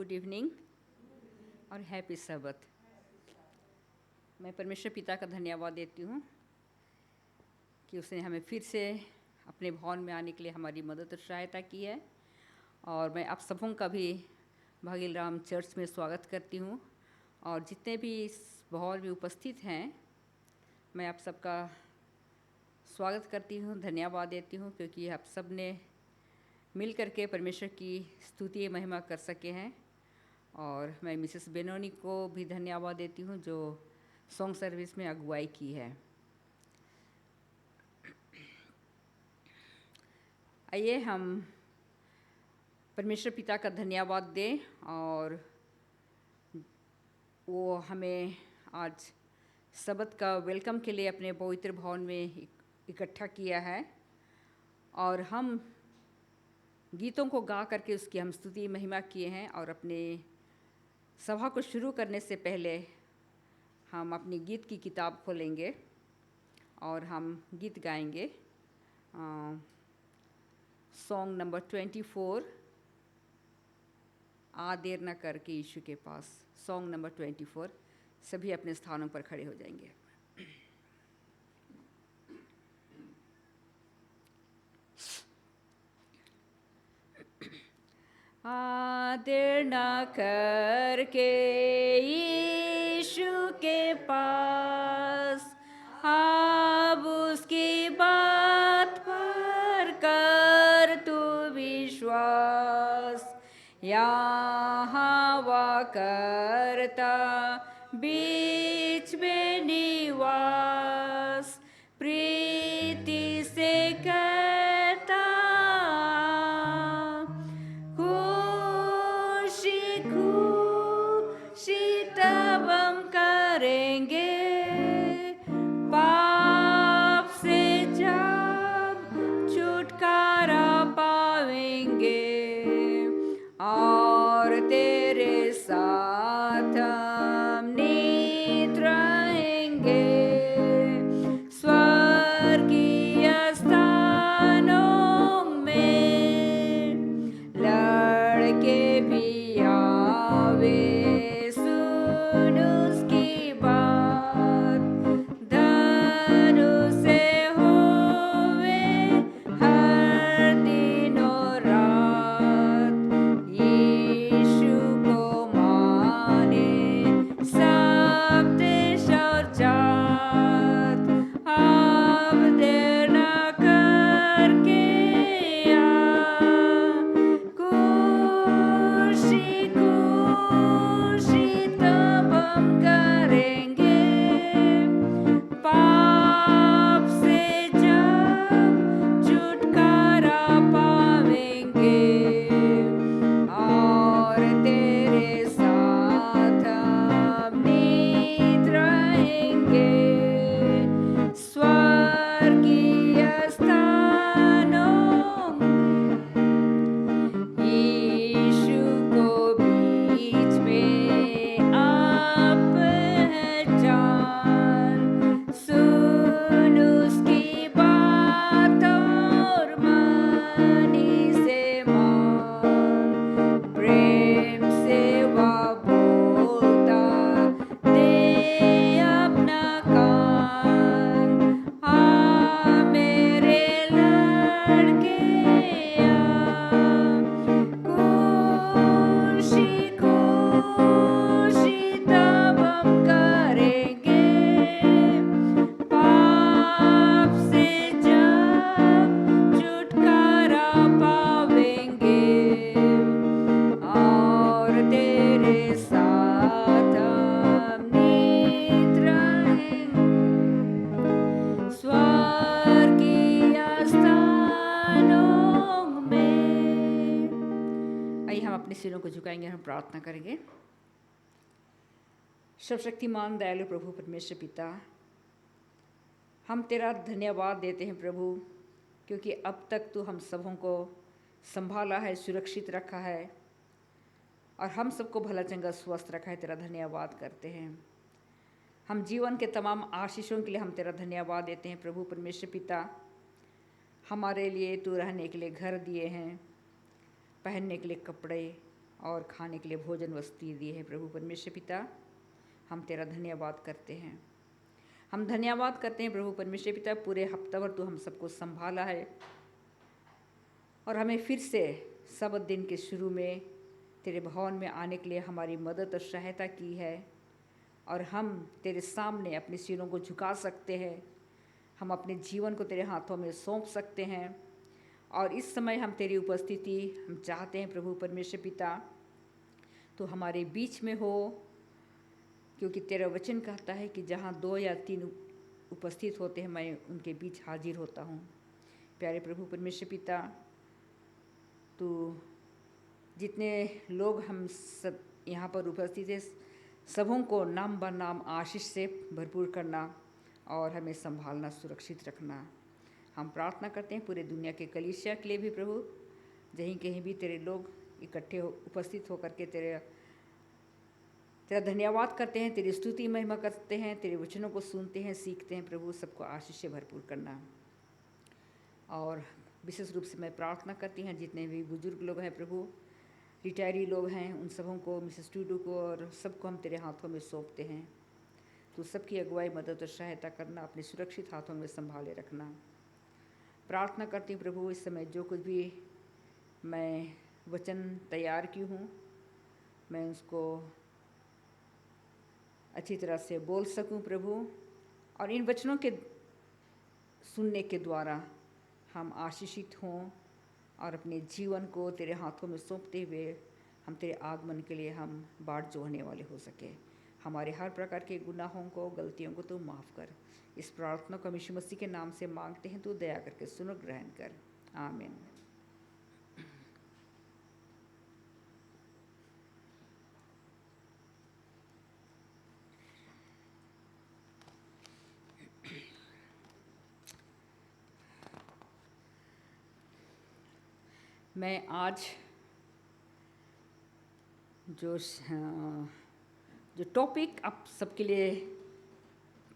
Good evening और happy सबत। मैं परमेश्वर पिता का धन्यवाद देती हूँ कि उसने हमें फिर से अपने भवन में आने के लिए हमारी मदद और सहायता की है। और मैं आप सबों का भी भागील राम चर्च में स्वागत करती हूँ। और जितने भी इस भवन में उपस्थित हैं, मैं आप सबका स्वागत करती हूँ, धन्यवाद देती हूँ, क्योंकि आप सब ने मिल करके परमेश्वर की स्तुति महिमा कर सके हैं। और मैं मिसेस बेनोनी को भी धन्यवाद देती हूँ जो सॉन्ग सर्विस में अगुवाई की है। आइए हम परमेश्वर पिता का धन्यवाद दें और वो हमें आज सबत का वेलकम के लिए अपने पवित्र भवन में इकट्ठा किया है। और हम गीतों को गा करके उसकी हम स्तुति महिमा किए हैं। और अपने सभा को शुरू करने से पहले हम अपनी गीत की किताब खोलेंगे और हम गीत गाएंगे। सॉन्ग नंबर 24, आ देर न करके यीशु के पास। Song number 24। सभी अपने स्थानों पर खड़े हो जाएंगे। आ देर न करके यीशु के पास, अब उसकी बात पर कर तू विश्वास। यहाँ वह करता बीच में निवास, प्रीति से कहता खुशी खुशी तब हम करेंगे, पाप से जब छुटकारा पावेंगे। और तेरे साथ हम नित रहेंगे, स्वर्गीय स्थानों में। लड़के भी आवे सुन उसकी बात, धनु से होवे हर दिन और रात। यीशु को माने सब देश और जात, अब देर न करके खुशी खुशी तब हम करेंगे, पाप से जब छुटकारा पावेंगे। और तेरे साथ हम नित रहेंगे, स्वर्गीय स्थानों में। यीशु को बीच में आप पहचान, सुन उसकी बात और मनी से मान। प्रेम से वह बोलता दे अपना कान, हाँ मेरे लड़के खुशी खुशी तब हम करेंगे, पाप से जब छुटकारा पावेंगे। और तेरे साथ हम नित रहेंगे, स्वर्गीय स्थानों में। आइए हम अपने सिरों को झुकाएंगे, हम प्रार्थना करेंगे। सर्वशक्तिमान दयालु प्रभु परमेश्वर पिता, हम तेरा धन्यवाद देते हैं प्रभु, क्योंकि अब तक तू हम सबों को संभाला है, सुरक्षित रखा है और हम सबको भला चंगा स्वस्थ रखा है। तेरा धन्यवाद करते हैं। हम जीवन के तमाम आशीषों के लिए हम तेरा धन्यवाद देते हैं प्रभु परमेश्वर पिता। हमारे लिए तू रहने के लिए घर दिए हैं, पहनने के लिए कपड़े और खाने के लिए भोजन वस्तु दी है। प्रभु परमेश्वर पिता, हम तेरा धन्यवाद करते हैं। हम धन्यवाद करते हैं प्रभु परमेश्वर पिता, पूरे हफ्ता भर तू हम सबको संभाला है और हमें फिर से सबत दिन के शुरू में तेरे भवन में आने के लिए हमारी मदद और सहायता की है और हम तेरे सामने अपने सिरों को झुका सकते हैं। हम अपने जीवन को तेरे हाथों में सौंप सकते हैं और इस समय हम तेरी उपस्थिति हम चाहते हैं प्रभु परमेश्वर पिता, तो हमारे बीच में हो, क्योंकि तेरा वचन कहता है कि जहाँ 2 या 3 उपस्थित होते हैं मैं उनके बीच हाजिर होता हूँ। प्यारे प्रभु परमेश्वर पिता, तो जितने लोग हम सब यहाँ पर उपस्थित हैं सबों को नाम ब नाम आशीष से भरपूर करना और हमें संभालना, सुरक्षित रखना। हम प्रार्थना करते हैं पूरे दुनिया के कलीसिया के लिए भी प्रभु, जहीं कहीं भी तेरे लोग इकट्ठे उपस्थित होकर के तेरा धन्यवाद करते हैं, तेरी स्तुति महिमा करते हैं, तेरे वचनों को सुनते हैं, सीखते हैं। प्रभु सबको आशीष से भरपूर करना। और विशेष रूप से मैं प्रार्थना करती हैं जितने भी बुजुर्ग लोग हैं प्रभु, रिटायरी लोग हैं, उन सबों को, मिसेस टूडू को और सबको हम तेरे हाथों में सौंपते हैं। तो सबकी अगुवाई, मदद और सहायता करना, अपने सुरक्षित हाथों में संभाले रखना। प्रार्थना करती हूँ प्रभु, इस समय जो कुछ भी मैं वचन तैयार की हूँ मैं उसको अच्छी तरह से बोल सकूं प्रभु, और इन वचनों के सुनने के द्वारा हम आशीषित हों और अपने जीवन को तेरे हाथों में सौंपते हुए हम तेरे आगमन के लिए हम बाट जोहने वाले हो सके। हमारे हर प्रकार के गुनाहों को, गलतियों को तू माफ़ कर। इस प्रार्थना को यीशु मसीह के नाम से मांगते हैं, तू दया करके सुनो, ग्रहण कर। आमीन। मैं आज जो टॉपिक आप सबके लिए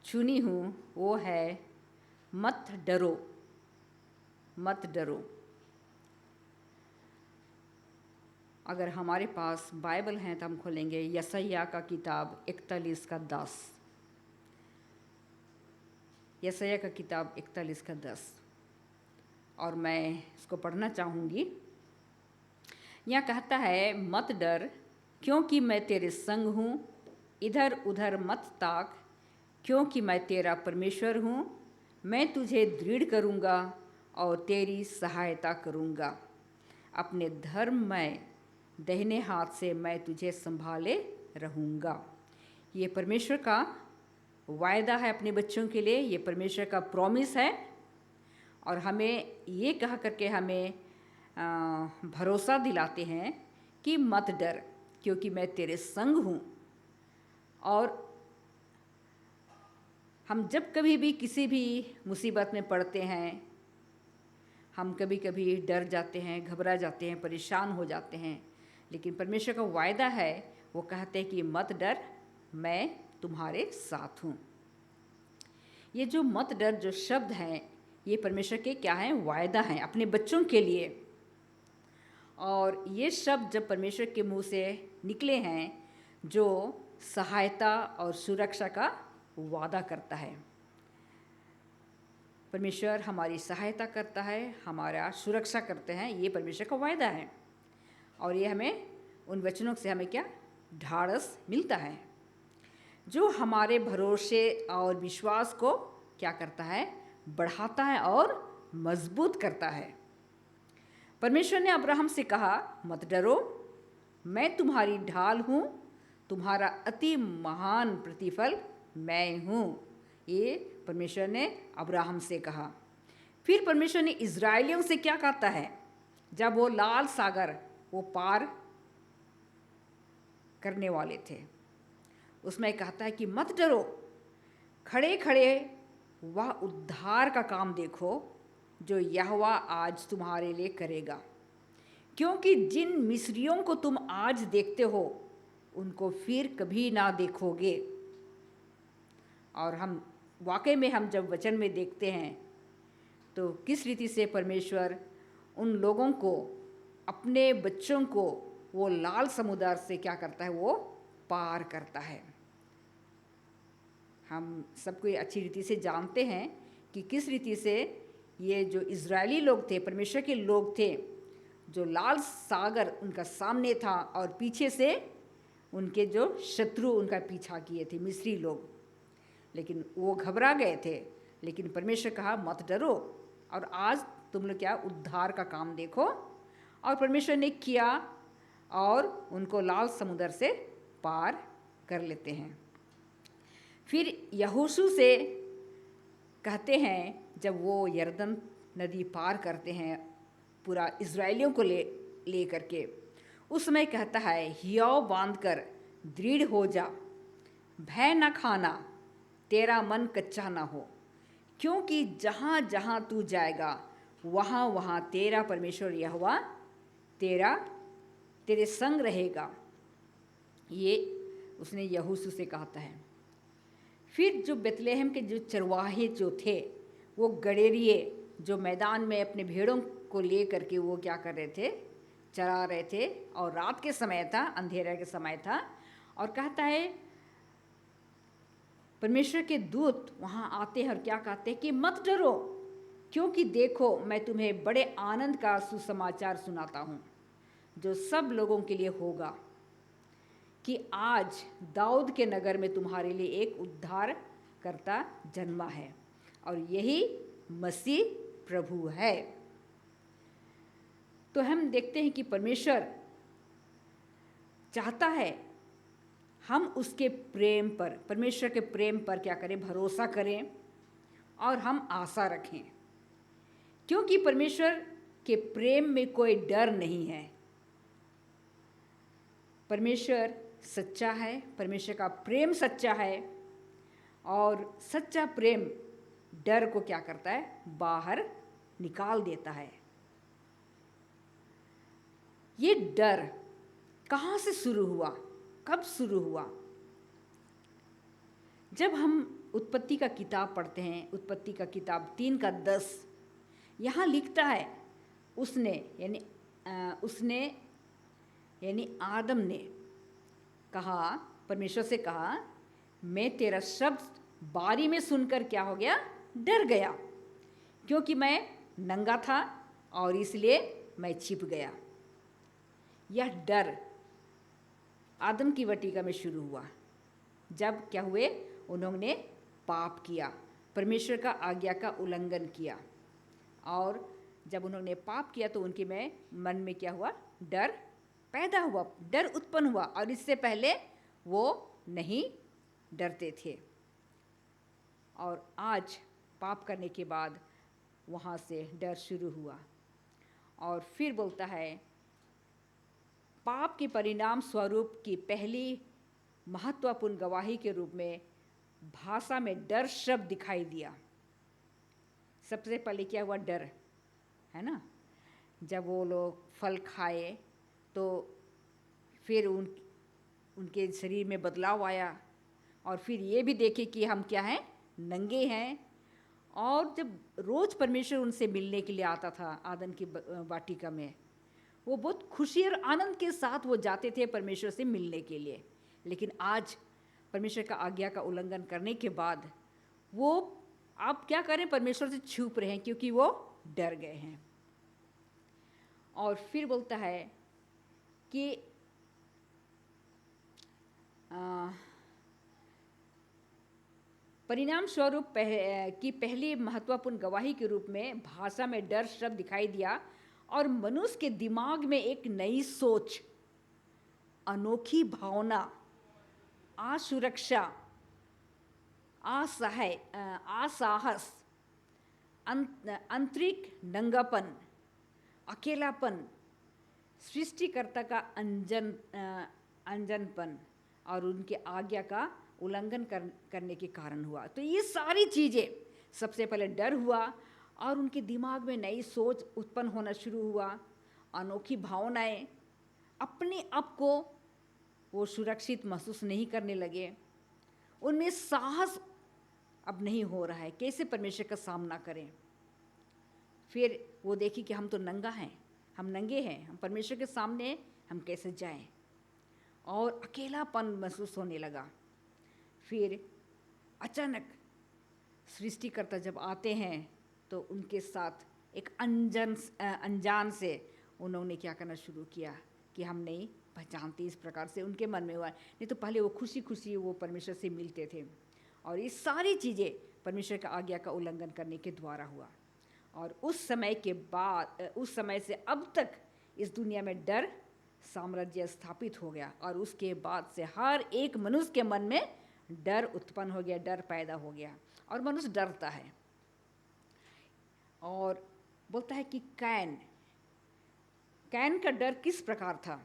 चुनी हूँ वो है मत डरो, मत डरो। अगर हमारे पास बाइबल है तो हम खोलेंगे यशायाह का किताब 41 का 10। यशायाह का किताब 41 का 10 और मैं इसको पढ़ना चाहूँगी। यहाँ कहता है, मत डर क्योंकि मैं तेरे संग हूँ, इधर उधर मत ताक क्योंकि मैं तेरा परमेश्वर हूँ। मैं तुझे दृढ़ करूँगा और तेरी सहायता करूँगा। अपने धर्ममय दाहिने हाथ से मैं तुझे संभाले रहूँगा। ये परमेश्वर का वायदा है अपने बच्चों के लिए, ये परमेश्वर का प्रॉमिस है और हमें ये कह करके हमें भरोसा दिलाते हैं कि मत डर क्योंकि मैं तेरे संग हूँ। और हम जब कभी भी किसी भी मुसीबत में पड़ते हैं, हम कभी कभी डर जाते हैं, घबरा जाते हैं, परेशान हो जाते हैं, लेकिन परमेश्वर का वायदा है, वो कहते हैं कि मत डर, मैं तुम्हारे साथ हूँ। ये जो मत डर जो शब्द हैं, ये परमेश्वर के क्या हैं? वायदा हैं अपने बच्चों के लिए। और ये शब्द जब परमेश्वर के मुंह से निकले हैं, जो सहायता और सुरक्षा का वादा करता है। परमेश्वर हमारी सहायता करता है, हमारा सुरक्षा करते हैं, ये परमेश्वर का वायदा है। और ये हमें उन वचनों से हमें क्या ढाढ़स मिलता है, जो हमारे भरोसे और विश्वास को क्या करता है? बढ़ाता है और मजबूत करता है। परमेश्वर ने अब्राहम से कहा, मत डरो, मैं तुम्हारी ढाल हूँ, तुम्हारा अति महान प्रतिफल मैं हूँ। ये परमेश्वर ने अब्राहम से कहा। फिर परमेश्वर ने इज़राइलियों से क्या कहता है? जब वो लाल सागर वो पार करने वाले थे, उसमें कहता है कि मत डरो, खड़े खड़े वह उद्धार का काम देखो जो यहोवा आज तुम्हारे लिए करेगा। क्योंकि जिन मिस्रियों को तुम आज देखते हो उनको फिर कभी ना देखोगे। और हम वाकई में हम जब वचन में देखते हैं तो किस रीति से परमेश्वर उन लोगों को, अपने बच्चों को वो लाल समुद्र से क्या करता है, वो पार करता है। हम सबको ये अच्छी रीति से जानते हैं कि किस रीति से ये जो इज़राइली लोग थे, परमेश्वर के लोग थे, जो लाल सागर उनका सामने था और पीछे से उनके जो शत्रु उनका पीछा किए थे, मिस्री लोग, लेकिन वो घबरा गए थे। लेकिन परमेश्वर कहा मत डरो, और आज तुम लोग क्या, उद्धार का काम देखो। और परमेश्वर ने किया और उनको लाल समुद्र से पार कर लेते हैं। फिर यहोशू से कहते हैं, जब वो यरदन नदी पार करते हैं पूरा इज़राइलियों को ले करके, उस समय कहता है, हियाव बांध कर दृढ़ हो जा, भय न खाना, तेरा मन कच्चा ना हो, क्योंकि जहाँ जहाँ तू जाएगा वहाँ वहाँ तेरा परमेश्वर यहोवा तेरे संग रहेगा। ये उसने यहोशू से कहता है। फिर जो बेतलेहम के जो चरवाहे जो थे, वो गडेरिए जो मैदान में अपने भेड़ों को ले करके वो क्या कर रहे थे, चरा रहे थे, और रात के समय था, अंधेरे के समय था, और कहता है परमेश्वर के दूत वहाँ आते हैं और क्या कहते हैं कि मत डरो, क्योंकि देखो मैं तुम्हें बड़े आनंद का सुसमाचार सुनाता हूँ, जो सब लोगों के लिए होगा, कि आज दाऊद के नगर में तुम्हारे लिए एक उद्धारकर्ता जन्मा है, और यही मसीह प्रभु है। तो हम देखते हैं कि परमेश्वर चाहता है हम उसके प्रेम पर, परमेश्वर के प्रेम पर क्या करें, भरोसा करें और हम आशा रखें, क्योंकि परमेश्वर के प्रेम में कोई डर नहीं है। परमेश्वर सच्चा है, परमेश्वर का प्रेम सच्चा है, और सच्चा प्रेम डर को क्या करता है, बाहर निकाल देता है। ये डर कहाँ से शुरू हुआ, कब शुरू हुआ? जब हम उत्पत्ति का किताब पढ़ते हैं, उत्पत्ति का किताब 3:10, यहाँ लिखता है उसने यानी आदम ने कहा, परमेश्वर से कहा, मैं तेरा शब्द बारी में सुनकर क्या हो गया, डर गया, क्योंकि मैं नंगा था और इसलिए मैं छिप गया। यह डर आदम की वाटिका में शुरू हुआ, जब क्या हुए, उन्होंने पाप किया, परमेश्वर का आज्ञा का उल्लंघन किया, और जब उन्होंने पाप किया तो उनके मन में क्या हुआ, डर पैदा हुआ, डर उत्पन्न हुआ, और इससे पहले वो नहीं डरते थे। और आज पाप करने के बाद वहाँ से डर शुरू हुआ। और फिर बोलता है, पाप के परिणाम स्वरूप की पहली महत्वपूर्ण गवाही के रूप में भाषा में डर शब्द दिखाई दिया। सबसे पहले क्या हुआ, डर, है ना। जब वो लोग फल खाए तो फिर उनके शरीर में बदलाव आया, और फिर ये भी देखे कि हम क्या हैं, नंगे हैं। और जब रोज़ परमेश्वर उनसे मिलने के लिए आता था आदम की वाटिका में, वो बहुत खुशी और आनंद के साथ वो जाते थे परमेश्वर से मिलने के लिए। लेकिन आज परमेश्वर का आज्ञा का उल्लंघन करने के बाद वो आप क्या करें, परमेश्वर से छुप रहे हैं, क्योंकि वो डर गए हैं। और फिर बोलता है कि परिणाम स्वरूप की पहली महत्वपूर्ण गवाही के रूप में भाषा में डर शब्द दिखाई दिया, और मनुष्य के दिमाग में एक नई सोच, अनोखी भावना, असुरक्षा, असाहस, आंतरिक नंगापन, अकेलापन, सृष्टिकर्ता का अनजानपन और उनके आज्ञा का उल्लंघन करने के कारण हुआ। तो ये सारी चीज़ें, सबसे पहले डर हुआ, और उनके दिमाग में नई सोच उत्पन्न होना शुरू हुआ, अनोखी भावनाएं, अपने आप को वो सुरक्षित महसूस नहीं करने लगे, उनमें साहस अब नहीं हो रहा है, कैसे परमेश्वर का सामना करें। फिर वो देखी कि हम तो नंगा हैं, हम नंगे हैं, हम परमेश्वर के सामने हम कैसे जाएं। और अकेलापन महसूस होने लगा। फिर अचानक सृष्टिकर्ता जब आते हैं तो उनके साथ एक अनजान से उन्होंने क्या करना शुरू किया कि हम नहीं पहचानते। इस प्रकार से उनके मन में हुआ। नहीं तो पहले वो खुशी खुशी वो परमेश्वर से मिलते थे, और ये सारी चीज़ें परमेश्वर का आज्ञा का उल्लंघन करने के द्वारा हुआ। और उस समय के बाद, उस समय से अब तक इस दुनिया में डर साम्राज्य स्थापित हो गया, और उसके बाद से हर एक मनुष्य के मन में डर उत्पन्न हो गया, डर पैदा हो गया, और मनुष्य डरता है। और बोलता है कि कैन का डर किस प्रकार था।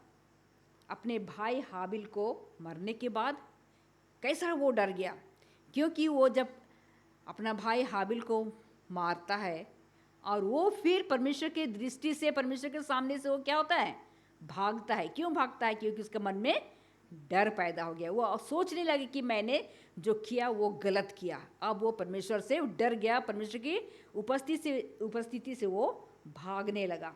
अपने भाई हाबिल को मरने के बाद कैसा वो डर गया, क्योंकि वो जब अपना भाई हाबिल को मारता है और वो फिर परमेश्वर की दृष्टि से, परमेश्वर के सामने से वो क्या होता है, भागता है। क्यों भागता है? क्योंकि उसके मन में डर पैदा हो गया। वो सोचने लगे कि मैंने जो किया वो गलत किया। अब वो परमेश्वर से डर गया, परमेश्वर की उपस्थिति से वो भागने लगा।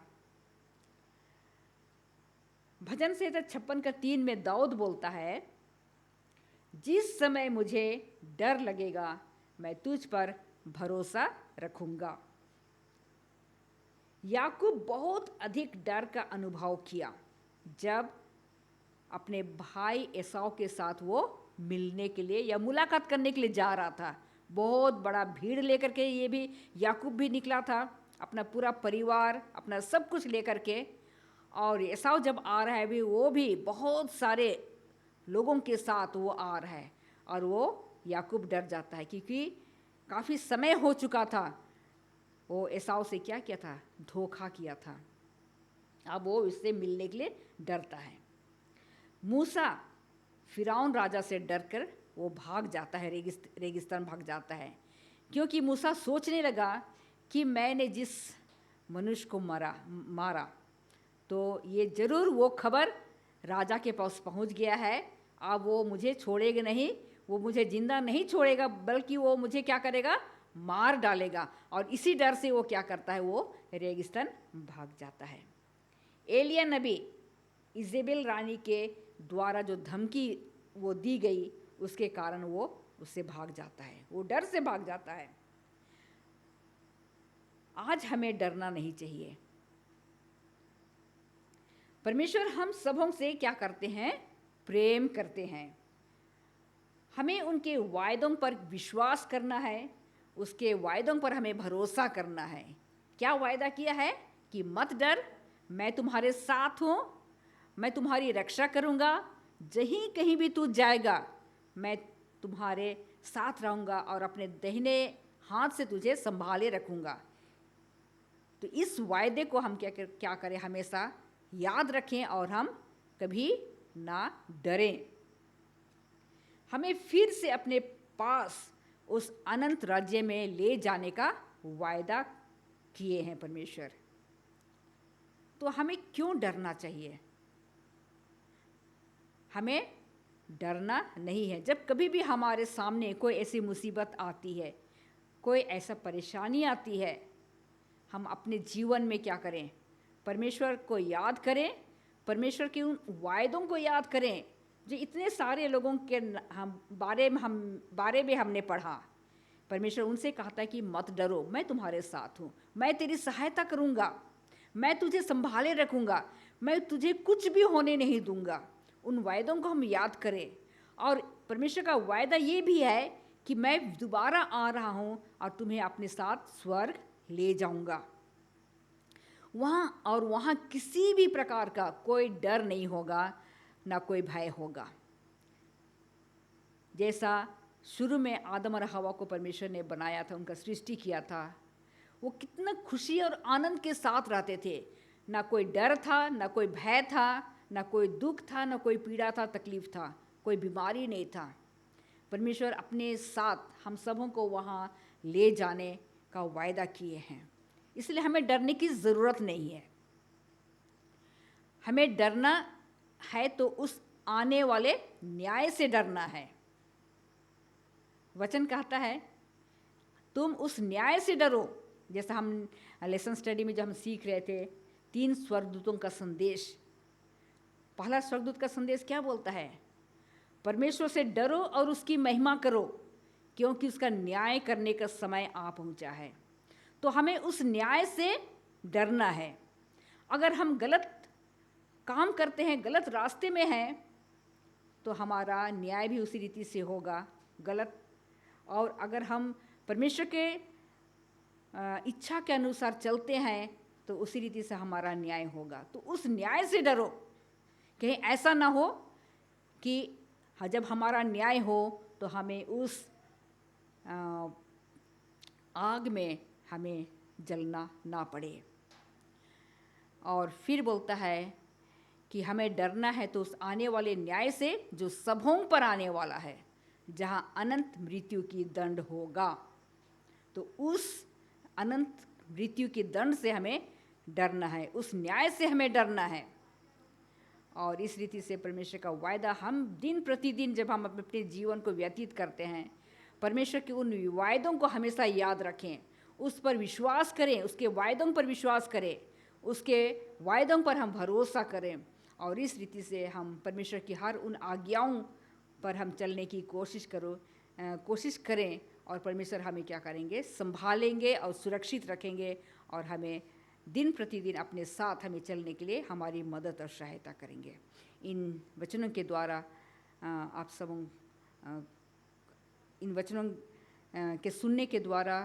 भजन संहिता 56:3 में दाऊद बोलता है, जिस समय मुझे डर लगेगा मैं तुझ पर भरोसा रखूंगा। याकूब बहुत अधिक डर का अनुभव किया जब अपने भाई एसाव के साथ वो मिलने के लिए या मुलाकात करने के लिए जा रहा था। बहुत बड़ा भीड़ लेकर के ये भी याकूब भी निकला था, अपना पूरा परिवार, अपना सब कुछ लेकर के। और एसाव जब आ रहा है भी, वो भी बहुत सारे लोगों के साथ वो आ रहा है, और वो याकूब डर जाता है क्योंकि काफ़ी समय हो चुका था। वो एसाव से क्या किया था, धोखा किया था। अब वो इससे मिलने के लिए डरता है। मूसा फिरौन राजा से डरकर वो भाग जाता है, रेगिस्तान भाग जाता है, क्योंकि मूसा सोचने लगा कि मैंने जिस मनुष्य को मारा तो ये ज़रूर वो खबर राजा के पास पहुंच गया है। अब वो मुझे छोड़ेगा नहीं, वो मुझे जिंदा नहीं छोड़ेगा, बल्कि वो मुझे क्या करेगा, मार डालेगा। और इसी डर से वो क्या करता है, वो रेगिस्तान भाग जाता है। एलिया नबी इजेबेल रानी के द्वारा जो धमकी वो दी गई, उसके कारण वो उससे भाग जाता है, वो डर से भाग जाता है। आज हमें डरना नहीं चाहिए। परमेश्वर हम सबों से क्या करते हैं, प्रेम करते हैं। हमें उनके वायदों पर विश्वास करना है, उसके वायदों पर हमें भरोसा करना है। क्या वायदा किया है कि मत डर, मैं तुम्हारे साथ हूँ, मैं तुम्हारी रक्षा करूँगा, जहीं कहीं भी तू जाएगा मैं तुम्हारे साथ रहूँगा और अपने दाहिने हाथ से तुझे संभाले रखूँगा। तो इस वायदे को हम क्या करें, हमेशा याद रखें और हम कभी ना डरें। हमें फिर से अपने पास उस अनंत राज्य में ले जाने का वायदा किए हैं परमेश्वर। तो हमें क्यों डरना चाहिए? हमें डरना नहीं है। जब कभी भी हमारे सामने कोई ऐसी मुसीबत आती है, कोई ऐसा परेशानी आती है, हम अपने जीवन में क्या करें, परमेश्वर को याद करें, परमेश्वर के उन वायदों को याद करें जो इतने सारे लोगों के बारे में हमने पढ़ा। परमेश्वर उनसे कहता है कि मत डरो, मैं तुम्हारे साथ हूँ, मैं तेरी सहायता करूँगा, मैं तुझे संभाले रखूँगा, मैं तुझे कुछ भी होने नहीं दूँगा। उन वायदों को हम याद करें। और परमेश्वर का वायदा ये भी है कि मैं दोबारा आ रहा हूँ और तुम्हें अपने साथ स्वर्ग ले जाऊँगा वहाँ किसी भी प्रकार का कोई डर नहीं होगा, ना कोई भय होगा। जैसा शुरू में आदम और हवा को परमेश्वर ने बनाया था, उनका सृष्टि किया था, वो कितना खुशी और आनंद के साथ रहते थे। ना कोई डर था, ना कोई भय था, ना कोई दुख था, ना कोई पीड़ा था, तकलीफ था, कोई बीमारी नहीं था। परमेश्वर अपने साथ हम सबों को वहाँ ले जाने का वायदा किए हैं, इसलिए हमें डरने की ज़रूरत नहीं है। हमें डरना है तो उस आने वाले न्याय से डरना है। वचन कहता है तुम उस न्याय से डरो, जैसा हम लेसन स्टडी में जो हम सीख रहे थे 3 स्वर्गदूतों का संदेश। पहला स्वर्गदूत का संदेश क्या बोलता है? परमेश्वर से डरो और उसकी महिमा करो, क्योंकि उसका न्याय करने का समय आ पहुंचा है। तो हमें उस न्याय से डरना है। अगर हम गलत काम करते हैं, गलत रास्ते में हैं, तो हमारा न्याय भी उसी रीति से होगा, गलत। और अगर हम परमेश्वर के इच्छा के अनुसार चलते हैं तो उसी रीति से हमारा न्याय होगा। तो उस न्याय से डरो, कहीं ऐसा ना हो कि जब हमारा न्याय हो तो हमें उस आग में हमें जलना ना पड़े। और फिर बोलता है कि हमें डरना है तो उस आने वाले न्याय से जो सबों पर आने वाला है, जहाँ अनंत मृत्यु की दंड होगा। तो उस अनंत मृत्यु की दंड से हमें डरना है, उस न्याय से हमें डरना है। और इस रीति से परमेश्वर का वायदा हम दिन प्रतिदिन जब हम अपने जीवन को व्यतीत करते हैं, परमेश्वर के उन वायदों को हमेशा याद रखें, उस पर विश्वास करें, उसके वायदों पर विश्वास करें, उसके वायदों पर हम भरोसा करें। और इस रीति से हम परमेश्वर की हर उन आज्ञाओं पर हम चलने की कोशिश करें। और परमेश्वर हमें क्या करेंगे? संभालेंगे और सुरक्षित रखेंगे, और हमें दिन प्रतिदिन अपने साथ हमें चलने के लिए हमारी मदद और सहायता करेंगे। इन वचनों के द्वारा आप सब इन वचनों के सुनने के द्वारा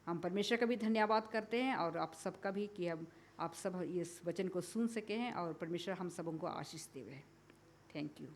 हम परमेश्वर का भी धन्यवाद करते हैं, और आप सबका भी कि हम आप सब इस वचन को सुन सके हैं और परमेश्वर हम सबों को आशीष देवे। Thank you.